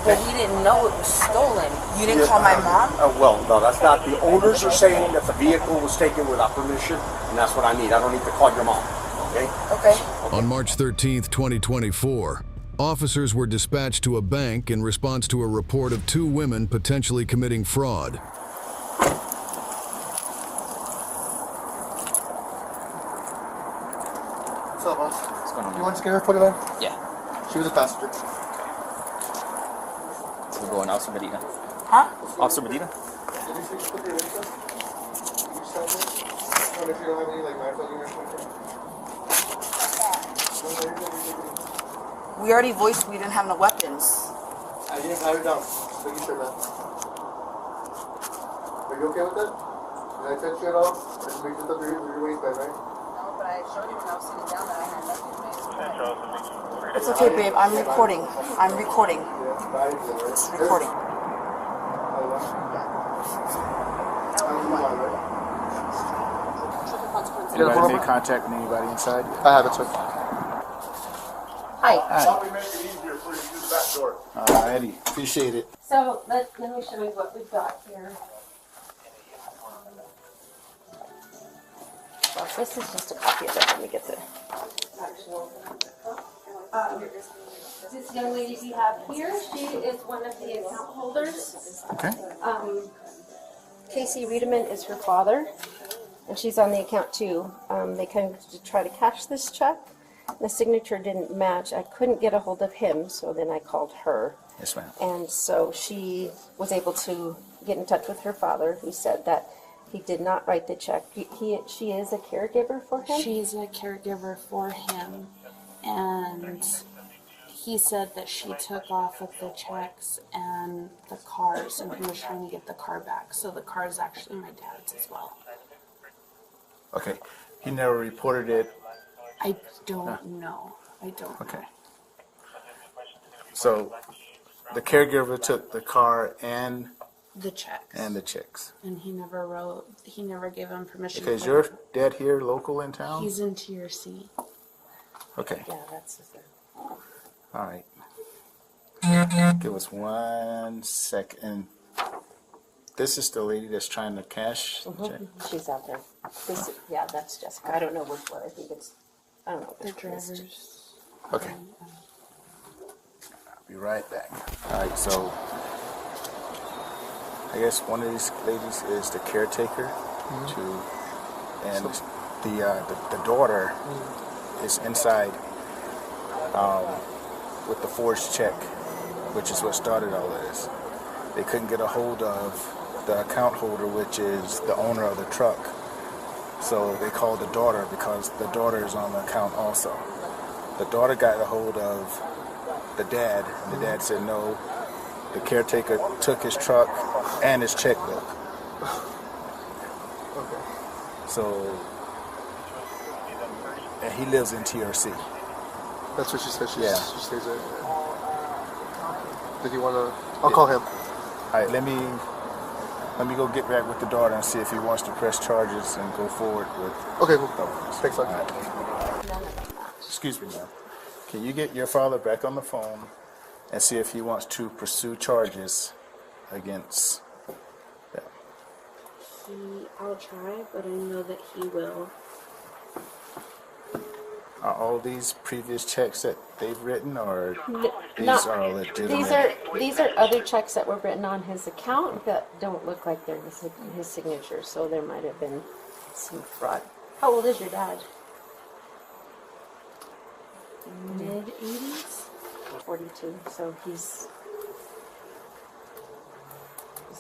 Well, we didn't know it was stolen. You didn't call my mom? Well, no, that's not. The owners are saying that the vehicle was taken without permission, and that's what I need. I don't need to call your mom. Okay? Okay. On March 13th, 2024, officers were dispatched to a bank in response to a report of 2 women potentially committing fraud. What's up, boss? What's going on? You want to get her put it on? Yeah. She was a passenger. We're going Officer Medina. Huh? Officer Medina? We already voiced we didn't have no weapons. I didn't have it down. Just making sure, man. Are you okay with that? Did I touch you at all? I just made this up your waistband, right? No, but I showed you when I was sitting down that I had nothing in my waistband. It's okay, babe. I'm recording. I'm recording. It's recording. Anybody made contact with anybody inside? I have it, sir. Hi. Probably make it easier for you to use the back door. Alrighty, appreciate it. So let me show you what we've got here. Well, this is just a copy of it. Let me get the Actual. This young lady we have here, she is one of the account holders. Okay. Casey Riedemann is her father, and she's on the account too. They came to try to cash this check. The signature didn't match. I couldn't get a hold of him, so then I called her. Yes, ma'am. And so she was able to get in touch with her father, who said that he did not write the check. She is a caregiver for him. She's a caregiver for him, and he said that she took off with the checks and the cars, and he was trying to get the car back. So the car is actually my dad's as well. Okay. He never reported it. I don't know. I don't Okay. know. So the caregiver took the car and The checks. the checks. And he never gave him permission. Okay, is to- your dad here local in town? He's in TRC. Okay. Yeah, that's his name. All right. Give us 1 second. This is the lady that's trying to cash the check? She's out there. Yeah, that's Jessica. I don't know which one. I think it's, I don't know The which one it is. drivers. Okay. I'll be right back. All right, so I guess one of these ladies is the caretaker and the daughter is inside with the forged check, which is what started all of this. They couldn't get a hold of the account holder, which is the owner of the truck. So they called the daughter because the daughter is on the account also. The daughter got a hold of the dad, and the dad said no. The caretaker took his truck and his checkbook. Okay. So, and he lives in TRC. That's what she said. She stays there. Did you want to? I'll call him. All right, let me go get back with the daughter and see if he wants to press charges and go forward with. Okay, cool. Thanks, man. Right. Excuse me, ma'am. Can you get your father back on the phone and see if he wants to pursue charges against them? I'll try, but I know that he will. Are all these previous checks that they've written, or these Not- are legitimate? These are other checks that were written on his account that don't look like they're his signature, so there might have been some fraud. How old is your dad? Mid-80s? 42, so he's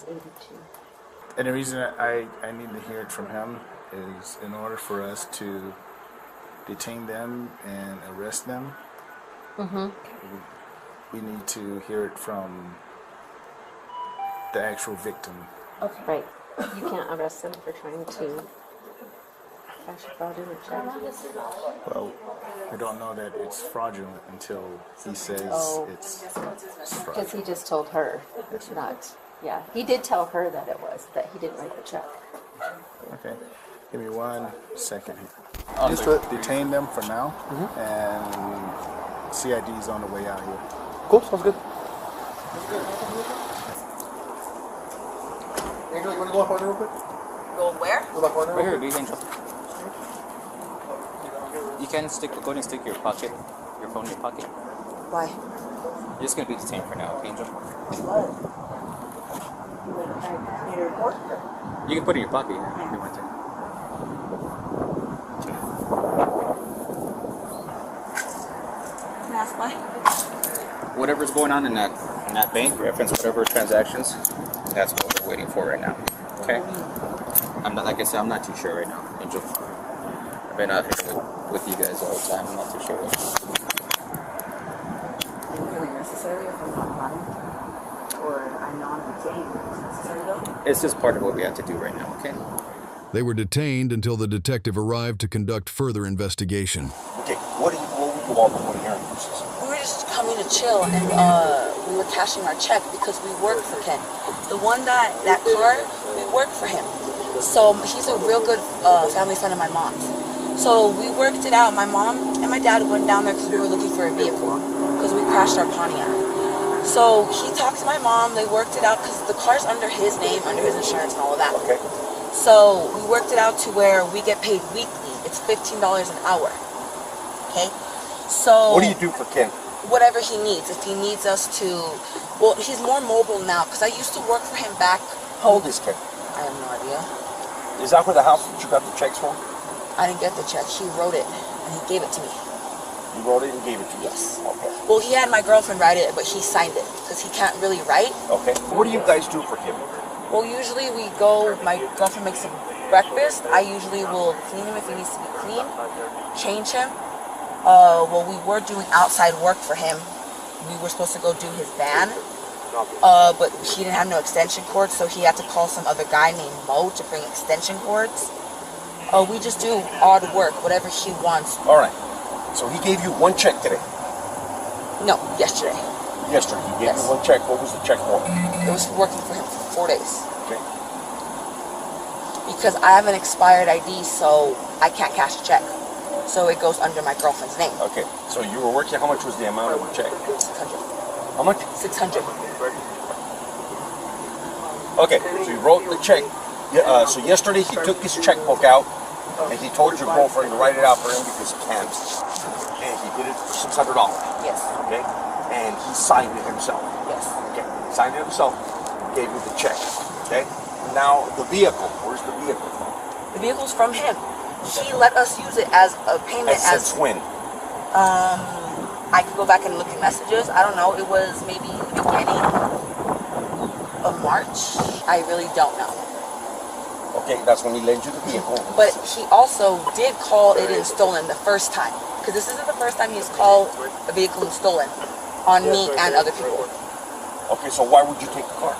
82. And the reason I need to hear it from him is in order for us to detain them and arrest them, we need to hear it from the actual victim. Okay. Right. You can't arrest them for trying to cash a fraudulent check. Well, we don't know that it's fraudulent until he says it's Because fraudulent. he just told her. It's not. Yeah, he did tell her that it was, that he didn't write the check. Okay, give me 1 second here. Just do it. Detain them for now, and CID's on the way out here. Cool. Sounds good. Angel, you want to go up on real quick? Go where? Go back on Right here, big Angel. You can go ahead and stick your phone in your pocket. Why? You're just gonna be detained for now, okay, Angel? What? Need a report? You can put it in your pocket if you want to. Can I ask why? Whatever's going on in that bank, reference whatever transactions, that's what we're waiting for right now. Okay? I'm not, like I said, I'm not too sure right now, Angel. I've been out here with you guys all the time. I'm not too sure. Do you feel it necessary if I'm not lying? Or I'm not detained? Is it necessary though? It's just part of what we have to do right now, okay? They were detained until the detective arrived to conduct further investigation. Okay, what would you all be doing here in Texas? We were just coming to chill, and we were cashing our check because we work for Ken. The one that car, we work for him. So he's a real good family friend of my mom's. So we worked it out. My mom and my dad went down there because we were looking for a vehicle because we crashed our Pontiac. So he talked to my mom. They worked it out because the car's under his name, under his insurance and all of that. Okay. So we worked it out to where we get paid weekly. It's $15 an hour. Okay. So What do you do for Ken? whatever he needs. If he needs us to, well, he's more mobile now because I used to work for him back. How old is Ken? I have no idea. Is that where the house that you got the checks from? I didn't get the check. He wrote it and he gave it to me. You wrote it and gave it to you? Yes. Okay. Well, he had my girlfriend write it, but he signed it because he can't really write. Okay. What do you guys do for him? Well, usually we go, my girlfriend makes him breakfast. I usually will clean him if he needs to be clean, change him. Well, we were doing outside work for him. We were supposed to go do his van, but he didn't have no extension cords, so he had to call some other guy named Mo to bring extension cords. We just do odd work, whatever he wants. All right. So he gave you one check today? No, yesterday. Yesterday. He gave you one check. What was the check for? It was working for him for 4 days. Okay. Because I have an expired ID, so I can't cash a check. So it goes under my girlfriend's name. Okay. So you were working, how much was the amount of the check? 600. How much? 600. Okay. So you wrote the check. So yesterday he took his checkbook out and he told your girlfriend to write it out for him because he can't. And he did it for $600. Yes. Okay. And he signed it himself. Yes. Okay. Signed it himself. Gave you the check. Okay. Now the vehicle. Where's the vehicle from? The vehicle's from him. He let us use it as a payment. Since when? I could go back and look at messages. I don't know. It was maybe the beginning of March. I really don't know. Okay, that's when he lent you the vehicle. But he also did call it in stolen the first time. Because this isn't the first time he's called a vehicle in stolen on me and other people. Okay, so why would you take the car?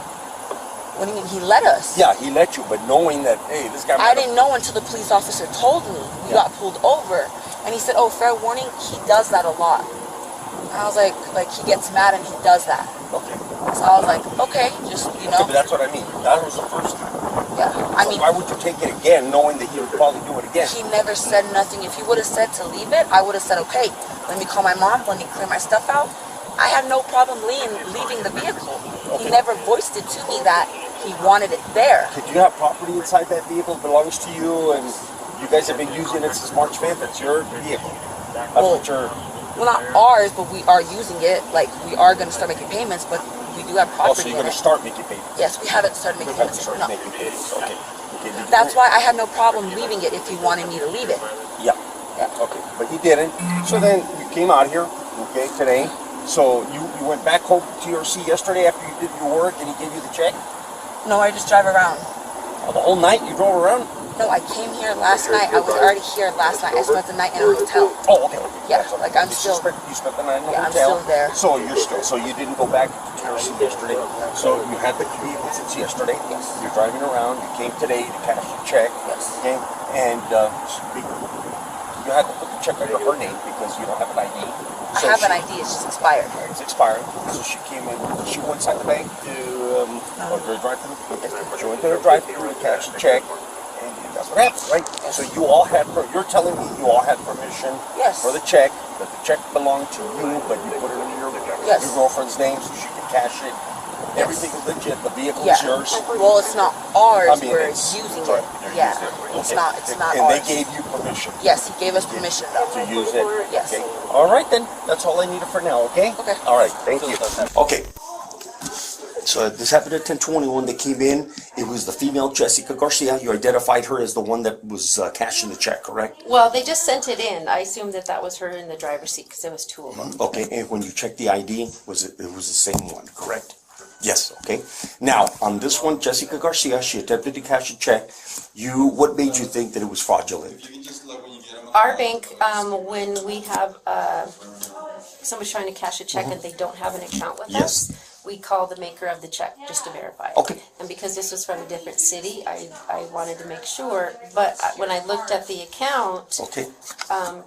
What do you mean? He let us. Yeah, he let you, but knowing that, hey, this guy... I didn't know until the police officer told me. We got pulled over. And he said, oh, fair warning, he does that a lot. And I was like he gets mad and he does that. Okay. So I was like, okay, just, you know. Okay, but that's what I mean. That was the first time. Yeah, I mean, why would you take it again, knowing that he would probably do it again? he never said nothing. If he would have said to leave it, I would have said, okay, let me call my mom, let me clear my stuff out. I have no problem leaving the vehicle. Okay. He never voiced it to me that he wanted it there. Did you have property inside that vehicle that belongs to you, and you guys have been using it since March 5th? It's your vehicle. That's what you're... Well, not ours, but we are using it. Like, we are going to start making payments, but we do have property. Oh, so you're going to start making payments? Yes, we haven't started making payments. No. Making payments. Okay. That's why I had no problem leaving it if he wanted me to leave it. Yeah. Okay, but he didn't. So then you came out here, okay, today. So you went back home to TRC yesterday after you did your work and he gave you the check? No, I just drive around. Oh, the whole night you drove around? No, I came here last night. I was already here last night. I spent the night in a hotel. Oh, okay. Yeah, like I'm still... You spent the night in the I'm hotel? still there. So you're still... So you didn't go back to TRC yesterday? So you had the vehicle since yesterday? Yes. You're driving around. You came today to cash your check? Yes. Okay? And you had to put the check under her name because you don't have an ID. I have an ID. It's just expired. It's expired. So she came in. She went inside the bank to her drive-through. She went to her drive-through to cash the check, and that's what happened, right? So you all had. You're telling me you all had permission Yes. for the check. That the check belonged to you, but you put it in your Yes. girlfriend's name so she could cash it. Everything is legit. The vehicle Yeah. is yours. Well, it's not ours. I mean, we're it's- using sorry, it. you're Yeah. using it. It's Okay. not. It's not And ours. they gave you permission. Yes, he gave us permission though. To use it. Yes. Okay. All right then. That's all I needed for now. Okay. Okay. All right. Thank you. Okay. So this happened at 10:21. They came in. It was the female Jessica Garcia. You identified her as the one that was cashing the check, correct? Well, they just sent it in. I assumed that was her in the driver's seat because there was two of them. Okay. And when you checked the ID, it was the same one, correct? Yes. Okay. Now on this one, Jessica Garcia, she attempted to cash a check. What made you think that it was fraudulent? Our bank, when we have somebody trying to cash a check and they don't have an account with Yes. us, we call the maker of the check just to verify it. Okay. And because this was from a different city, I wanted to make sure. But when I looked at the account, Okay.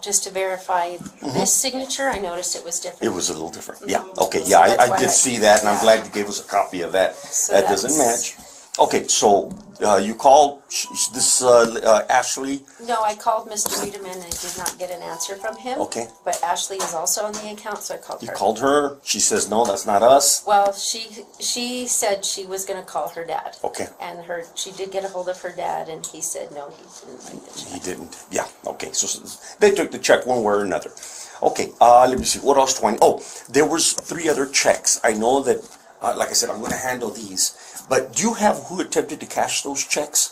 just to verify this signature, I noticed it was different. It was a little different. Yeah. Okay. So Yeah, that's I why did see that, and I'm yeah. glad you gave us a copy of that. So That doesn't that's- match. Okay. So you called this Ashley. No, I called Mr. Wiedemann and did not get an answer from him. Okay. But Ashley is also on the account, so I called You her. called her. She says no, that's not us. Well, she said she was gonna call her dad. Okay. And she did get a hold of her dad, and he said no, he didn't write the check. He didn't. Yeah. Okay. So they took the check one way or another. Okay. Let me see. What else do I know? Oh, there was 3 other checks. I know that. Like I said, I'm going to handle these. But do you have who attempted to cash those checks?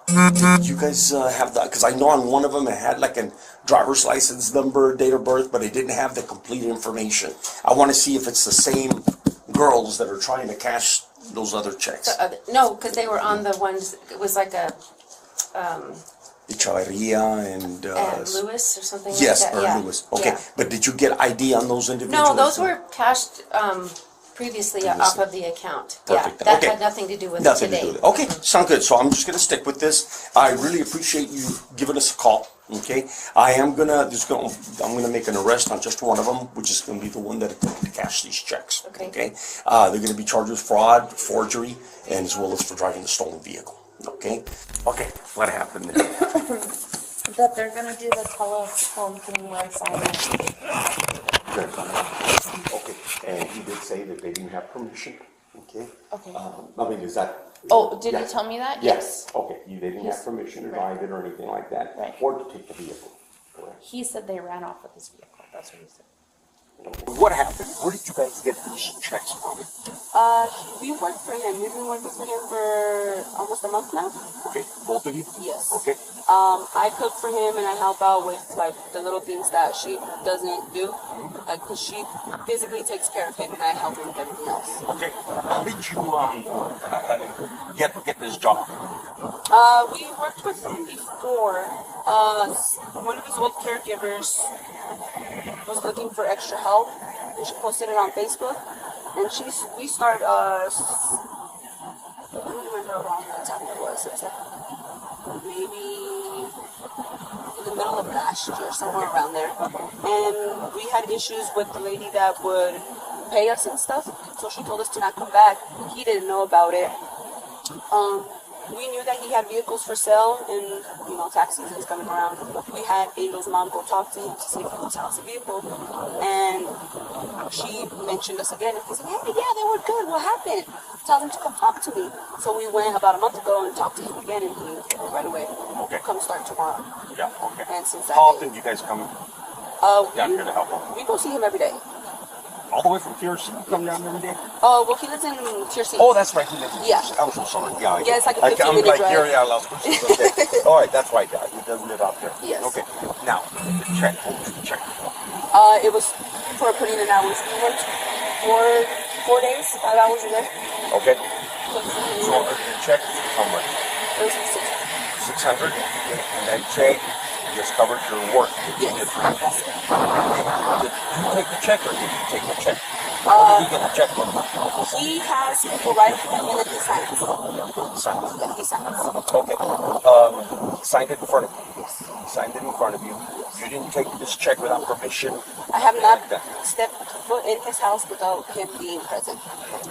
Did you guys have that? Because I know on one of them it had like a driver's license number, date of birth, but it didn't have the complete information. I want to see if it's the same girls that are trying to cash those other checks. No, because they were on the ones, it was like a, Echavarria and Lewis or something yes, like that. or Yeah. Lewis. Okay, Yeah. but did you get ID on those individuals? No, those were cashed previously off of the account. Perfect. Yeah, that Okay. had nothing to do with Nothing today. to do with it. Okay, sound good. So I'm just gonna stick with this. I really appreciate you giving us a call. Okay, I'm gonna make an arrest on just one of them, which is gonna be the one that attempted to cash these checks. Okay. Okay. They're gonna be charged with fraud, forgery, and as well as for driving the stolen vehicle. Okay. Okay. What happened there? That they're gonna do the telephone thing where I sign it. Good. Okay. And he did say that they didn't have permission. Okay. Okay. I mean, is that? Oh, did Yeah. he tell me that? Yes. Okay. You didn't Yes. have permission to Right. drive it or anything like that. Right. Or to take the vehicle. Correct. He said they ran off with his vehicle. That's what he said. What happened? Where did you guys get these checks from? We work for him. We've been working for him for almost a month now. Okay. Both of you? Yes. Okay. I cook for him and I help out with like the little things that she doesn't do. Like, cause she physically takes care of him and I help him with everything else. Okay. How did you get this job? We worked with him before. One of his old caregivers was looking for extra help, and she posted it on Facebook. And we started. I don't remember around what time it was. It was like maybe in the middle of last year, somewhere around there. And we had issues with the lady that would pay us and stuff. So she told us to not come back. He didn't know about it. We knew that he had vehicles for sale, and tax season's coming around. We had Angel's mom go talk to him to see if he would sell us a vehicle, and she mentioned us again. And he said, "Hey, yeah, they were good. What happened? Tell them to come talk to me." So we went about a month ago and talked to him again, and he right away, Okay. come start tomorrow. Yeah. Okay. And since that How day, often do you guys come we, down here to help him? we go see him every day. All the way from Pierce? Come down every day? Well, he lives in Pierce. Oh, that's right. He lives in Yeah. Pierce. I'm so sorry. Yeah. Yeah, it's like a I'm 15-minute like drive. here, yeah, Las Cruces. Okay. All right, that's right. Yeah, he does live out there. Yes. Okay. Now, the check. What was the check? It was for putting in hours. We worked 4 days, 5 hours a day. Okay. So So the check, how much? it was 600. And that check just covered your work. Yes. Did you take the check or did you take the check? Where did you get the check from? He has people write for him and then he signs. Signs. Yeah, he signs. Okay. He signed it in front of you. He signed it in front of you. You didn't take this check without permission. I have not stepped foot in his house without him being present.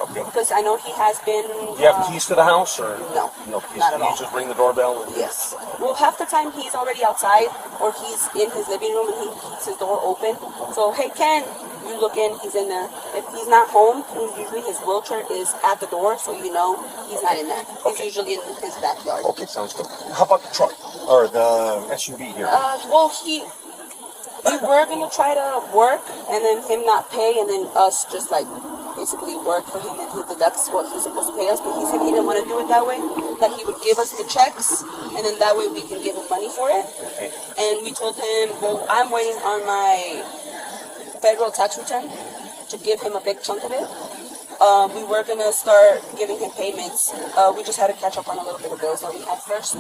Okay. Because I know he has been... Do you have keys to the house or? No, No keys. not at all. You just ring the doorbell? And... Yes. Well, half the time he's already outside or he's in his living room and he keeps his door open. So, hey, Ken, you look in, he's in there. If he's not home, usually his wheelchair is at the door, so you know he's not in there. He's usually in his backyard. Okay, sounds good. How about the truck or the SUV here? Well, we were gonna try to work and then him not pay and then us just like basically work for him and he deducts what he's supposed to pay us, but he said he didn't want to do it that way, that he would give us the checks and then that way we can give him money for it. And we told him, well, I'm waiting on my federal tax return to give him a big chunk of it. We were gonna start giving him payments. We just had to catch up on a little bit of bills that we had first,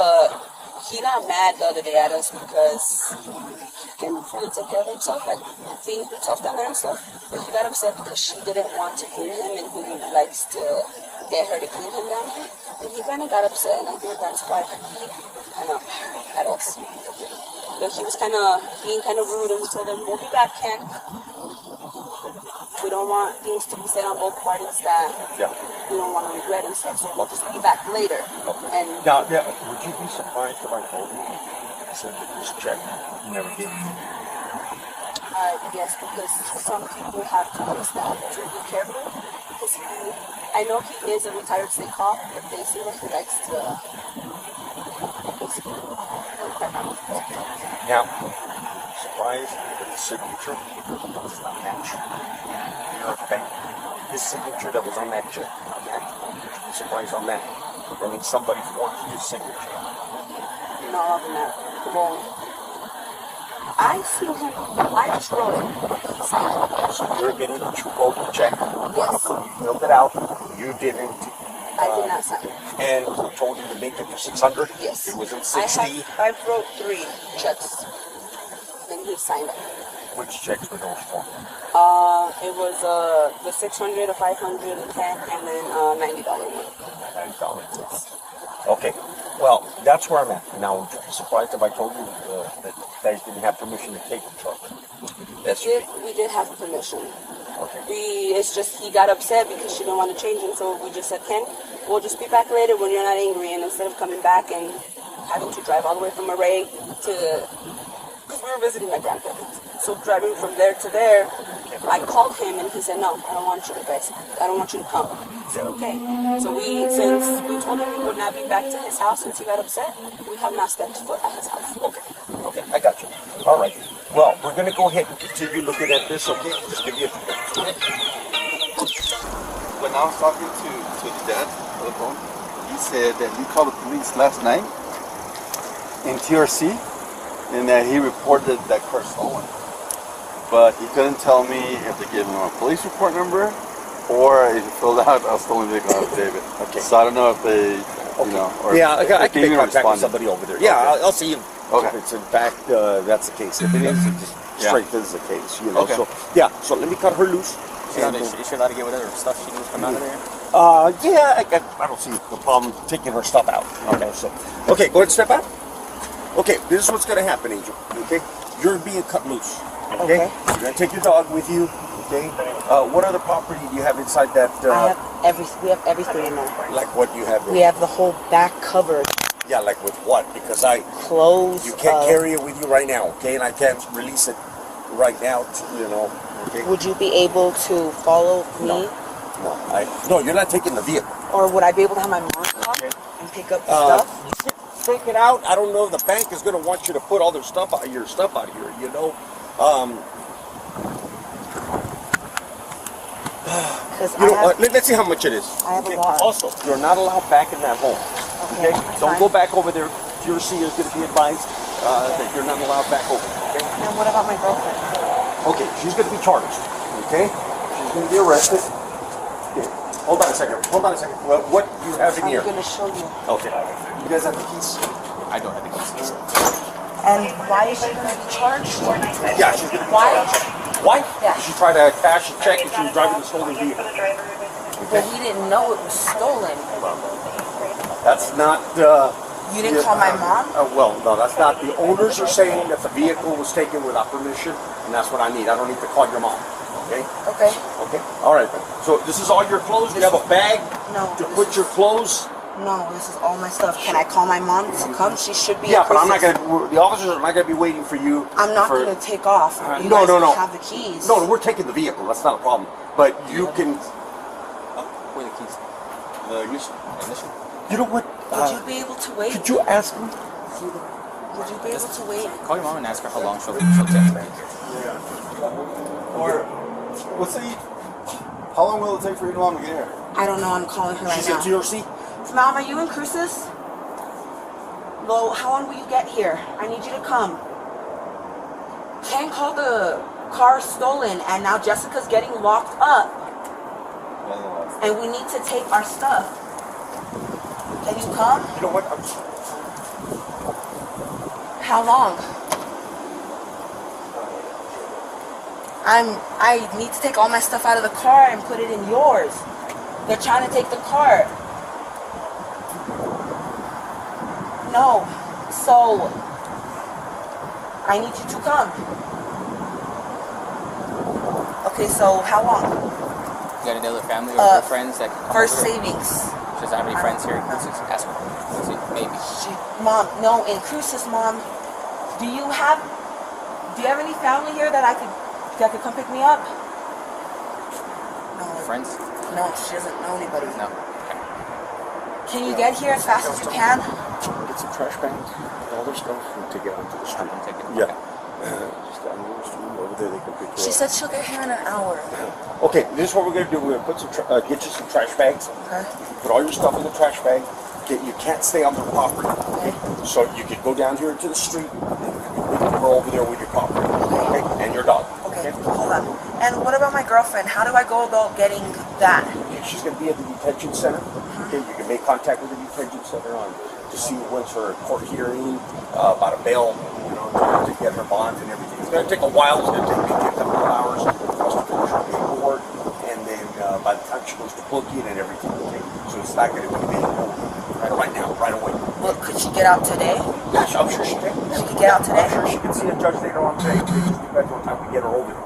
but he got mad the other day at us because he can fully take care of himself, like feeding himself down there and stuff. But he got upset because she didn't want to clean him and he likes to get her to clean him down there. And he kind of got upset, and I think that's why he kind of at us. But he was being kind of rude, and we told him, we'll be back, Ken. We don't want things to be said on both parties that we don't want to regret and stuff, so we'll just be back later. And Now, would you be surprised if I told you I said that this check never gave you? yes, because some people have told us that to be careful. Because I know he is a retired state cop, but they say that he likes to basically Now, surprised that the signature does not match your bank. His signature that was on that check, not match. Would you be surprised on that? That means somebody forged his signature. No, other than that. Well, I see him. I just wrote it. He signed it. So you're getting that you wrote the check. Yes. You filled it out. You didn't. I did not sign it. And he told you to make it for 600. Yes. It was in 60. I wrote 3 checks. And he signed it. Which checks were those for? It was the 600, a 500, a 10, and then $90 one. $90. Yes. Okay. Well, that's where I'm at. Now, would you be surprised if I told you that you guys didn't have permission to take the truck? We did have permission. Okay. It's just he got upset because she didn't want to change it, so we just said, Ken, we'll just be back later when you're not angry. And instead of coming back and having to drive all the way from Array to, because we were visiting my grandparents, so driving from there to there, I called him and he said, no, I don't want you to come. I said, okay. So since we told him we would not be back to his house since he got upset, we have not stepped foot at his house. Okay, I got you. All right. Well, we're going to go ahead and continue looking at this, okay? Just give you a few minutes. When I was talking to the dad on the phone, he said that he called the police last night in TRC and that he reported that car stolen. But he couldn't tell me if they gave him a police report number or if he filled out a stolen vehicle affidavit. Okay. So I don't know if they, you know, or yeah, I can they make even contact with responded. somebody over there. Yeah, Okay. I'll see if it's in fact that's the case. If it is, it just Yeah. strengthens the case, you know. Okay. So let me cut her loose. Is she allowed to get whatever stuff she needs come out of there? I don't see the problem taking her stuff out. Okay, so go ahead and step out. Okay, this is what's going to happen, Angel. Okay, you're being cut loose. Okay, you're going to take your dog with you. Okay, what other property do you have inside that? We have everything in there. Like what do you have there? We have the whole back covered. Yeah, like with what? Because Clothes. you can't carry it with you right now. Okay, and I can't release it right now. You know. Okay. Would you be able to follow me? No, you're not taking the vehicle. Or would I be able to have my mom come and pick up the stuff? Take it out. I don't know if the bank is going to want you to put all their stuff out, your stuff out here. You know. Let's see how much it is. I have a lot. Also, you're not allowed back in that home. Okay. Don't go back over there. TRC is going to be advised that you're not allowed back over. Okay. And what about my girlfriend? Okay, she's going to be charged. Okay. She's going to be arrested. Okay. Hold on a second. Well, what do you have in here? I'm going to show you. Okay. You guys have the keys? I don't have the keys. And why is she going to be charged? Yeah, she's going to be charged. Why? Yeah. She tried to cash a check and she was driving a stolen vehicle. But we didn't know it was stolen. That's not. You didn't call my mom? Well, no, that's not. The owners are saying that the vehicle was taken without permission, and that's what I need. I don't need to call your mom. Okay? Okay. Okay. All right then. So this is all your clothes? You have a bag No. to put your clothes? No, this is all my stuff. Can I call my mom to come? She should be. Yeah, but I'm not Chris's. gonna. The officers are not gonna be waiting for you. I'm not for, gonna take off. You no, guys no, no. have the keys. No, we're taking the vehicle. That's not a problem. But you can. Where are the keys? The ignition. Ignition. You know what? Would you be able to wait? Could you ask me? Would you be able to wait? Call your mom and ask her how long she'll take back. Or, what's the? How long will it take for your mom to get here? I don't know. I'm calling her right She's now. at TRC. Mom, are you in Cruces? Lo, how long will you get here? I need you to come. Ken called the car stolen, and now Jessica's getting locked up. And we need to take our stuff. Can you come? You know what? How long? I need to take all my stuff out of the car and put it in yours. They're trying to take the car. No. So I need you to come. Okay, so how long? You got any other family or friends that can come First over? savings. She doesn't have any friends here in Cruces? Ask her. Let's see, maybe. Mom, no, in Cruces, Mom. Do you have any family here that could come pick me up? No. Friends? No, she doesn't know anybody. No. Can you get here as fast as you can? Get some trash bags, all their stuff, and take it out to the street. I'm taking it. Yeah. Just down the street over there, they can pick you She up. said she'll get here in an hour. Okay, this is what we're gonna do. We're gonna put some, get you some trash bags. Okay. Put all your stuff in the trash bag. You can't stay on their property. Okay. So you could go down here to the street and go over there with your property, okay? And your dog. Okay, hold on. And what about my girlfriend? How do I go about getting that? Okay, she's gonna be at the detention center. Okay, you can make contact with the detention center to see when's her court hearing about a bail, to get her bond and everything. It's gonna take a while. It's gonna take maybe a couple of hours for us to finish her paperwork, and then by the time she goes to booking and everything, okay? So it's not gonna be available right now, right away. Well, could she get out today? Yeah, I'm sure she can. She could get out today? I'm sure she can see a judge later on today. It just depends on time we get her over there.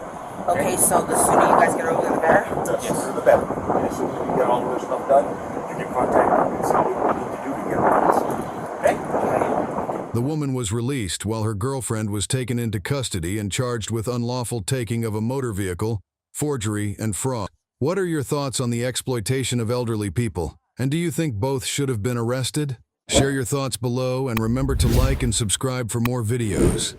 Okay, so the sooner you guys get over there, the better? The sooner the better. And as soon as we get all of this stuff done, you can contact her and see what we need to do to get her released. Okay? The woman was released while her girlfriend was taken into custody and charged with unlawful taking of a motor vehicle, forgery, and fraud. What are your thoughts on the exploitation of elderly people? And do you think both should have been arrested? Share your thoughts below and remember to like and subscribe for more videos.